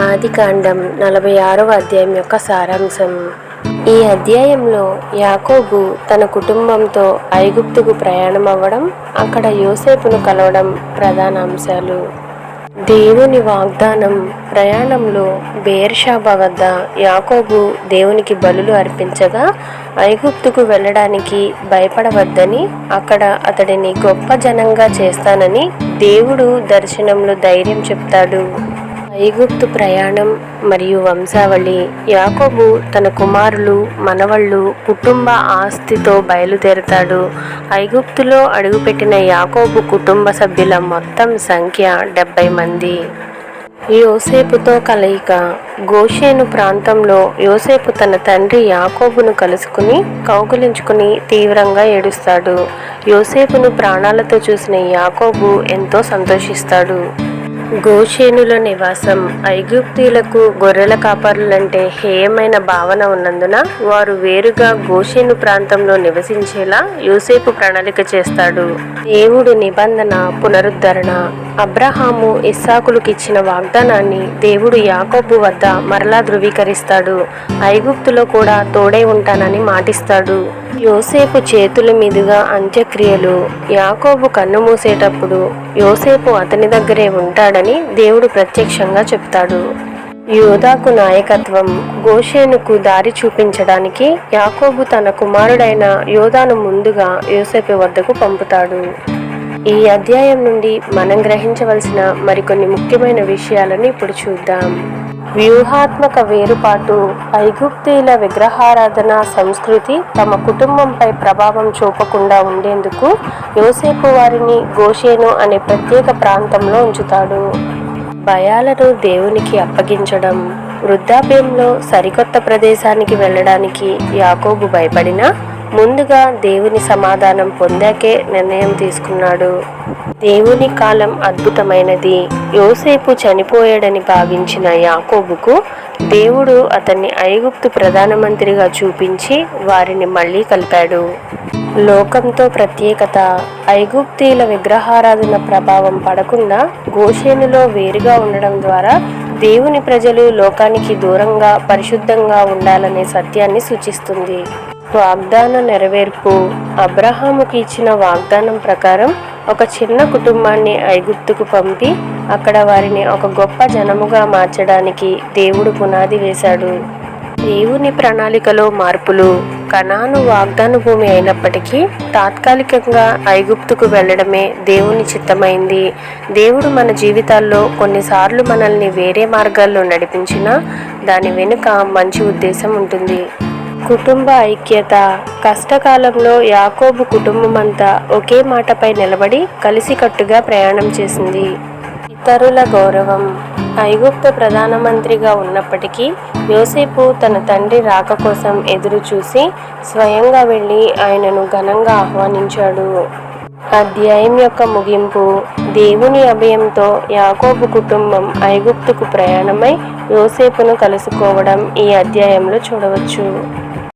ఆదికాండం 46వ అధ్యాయం యొక్క సారాంశం. ఈ అధ్యాయంలో యాకోబు తన కుటుంబంతో ఐగుప్తుకు ప్రయాణం అవ్వడం, అక్కడ యోసేపును కలవడం ప్రధాన అంశాలు. దేవుని వాగ్దానం. ప్రయాణంలో బెయేర్షెబా వద్ద యాకోబు దేవునికి బలులు అర్పించగా, ఐగుప్తుకు వెళ్ళడానికి భయపడవద్దని, అక్కడ అతడిని గొప్ప జనంగా చేస్తానని దేవుడు దర్శనంలో ధైర్యం చెప్తాడు. ఐగుప్తు ప్రయాణం మరియు వంశావళి. యాకోబు తన కుమారులు, మనవళ్ళు, కుటుంబ ఆస్తితో బయలుదేరతాడు. ఐగుప్తులో అడుగుపెట్టిన యాకోబు కుటుంబ సభ్యుల మొత్తం సంఖ్య 70 మంది. యోసేపుతో కలయిక. గోషేను ప్రాంతంలో యోసేపు తన తండ్రి యాకోబును కలుసుకుని కౌగిలించుకుని తీవ్రంగా ఏడుస్తాడు. యోసేపును ప్రాణాలతో చూసిన యాకోబు ఎంతో సంతోషిస్తాడు. గోషేనులో నివాసం. ఐగుప్తీయులకు గొర్రెల కాపరులంటే హేయమైన భావన ఉన్నందున వారు వేరుగా గోషేను ప్రాంతంలో నివసించేలా యోసేపు ప్రణాళిక చేస్తాడు. దేవుడి నిబంధన పునరుద్ధరణ. అబ్రహాము, ఇస్సాకులకు ఇచ్చిన వాగ్దానాన్ని దేవుడు యాకోబు వద్ద మరలా ధృవీకరిస్తాడు. ఐగుప్తులో కూడా తోడై ఉంటానని మాటిస్తాడు. యోసేపు చేతుల మీదుగా అంత్యక్రియలు. యాకోబు కన్ను మూసేటప్పుడు యోసేపు అతని దగ్గరే ఉంటాడని దేవుడు ప్రత్యక్షంగా చెప్తాడు. యోదాకు నాయకత్వం. గోషేనుకు దారి చూపించడానికి యాకోబు తన కుమారుడైన యోదాను ముందుగా యోసేపు వద్దకు పంపుతాడు. ఈ అధ్యాయం నుండి మనం గ్రహించవలసిన మరికొన్ని ముఖ్యమైన విషయాలను ఇప్పుడు చూద్దాం. వ్యూహాత్మక వేరుపాటు. ఐగుప్తీయుల విగ్రహారాధన సంస్కృతి తమ కుటుంబంపై ప్రభావం చూపకుండా ఉండేందుకు యోసేపు వారిని గోషేను అనే ప్రత్యేక ప్రాంతంలో ఉంచుతాడు. భయాలను దేవునికి అప్పగించడం. వృద్ధాప్యంలో సరికొత్త ప్రదేశానికి వెళ్ళడానికి యాకోబు భయపడినా ముందుగా దేవుని సమాధానం పొందాకే నిర్ణయం తీసుకున్నాడు. దేవుని కాలం అద్భుతమైనది. యోసేపు చనిపోయాడని భావించిన యాకోబుకు దేవుడు అతన్ని ఐగుప్తు ప్రధానమంత్రిగా చూపించి వారిని మళ్ళీ కలిపాడు. లోకంతో ప్రత్యేకత. ఐగుప్తీయుల విగ్రహారాధన ప్రభావం పడకుండా గోషేనులో వేరుగా ఉండడం ద్వారా దేవుని ప్రజలు లోకానికి దూరంగా పరిశుద్ధంగా ఉండాలనే సత్యాన్ని సూచిస్తుంది. వాగ్దాన నెరవేర్పు. అబ్రహాముకి ఇచ్చిన వాగ్దానం ప్రకారం ఒక చిన్న కుటుంబాన్ని ఐగుప్తుకు పంపి అక్కడ వారిని ఒక గొప్ప జనముగా మార్చడానికి దేవుడు పునాది వేశాడు. దేవుని ప్రణాళికలో మార్పులు. కనాను వాగ్దాన భూమి అయినప్పటికీ తాత్కాలికంగా ఐగుప్తుకు వెళ్ళడమే దేవుని చిత్తమైంది. దేవుడు మన జీవితాల్లో కొన్నిసార్లు మనల్ని వేరే మార్గాల్లో నడిపించినా దాని వెనుక మంచి ఉద్దేశం ఉంటుంది. కుటుంబ ఐక్యత. కష్టకాలంలో యాకోబు కుటుంబమంతా ఒకే మాటపై నిలబడి కలిసికట్టుగా ప్రయాణం చేసింది. ఇతరుల గౌరవం. ఐగుప్తు ప్రధానమంత్రిగా ఉన్నప్పటికీ యోసేపు తన తండ్రి రాక కోసం ఎదురు చూసి స్వయంగా వెళ్ళి ఆయనను ఘనంగా ఆహ్వానించాడు. అధ్యాయం యొక్క ముగింపు. దేవుని అభయంతో యాకోబు కుటుంబం ఐగుప్తుకు ప్రయాణమై యోసేపును కలుసుకోవడం ఈ అధ్యాయంలో చూడవచ్చు.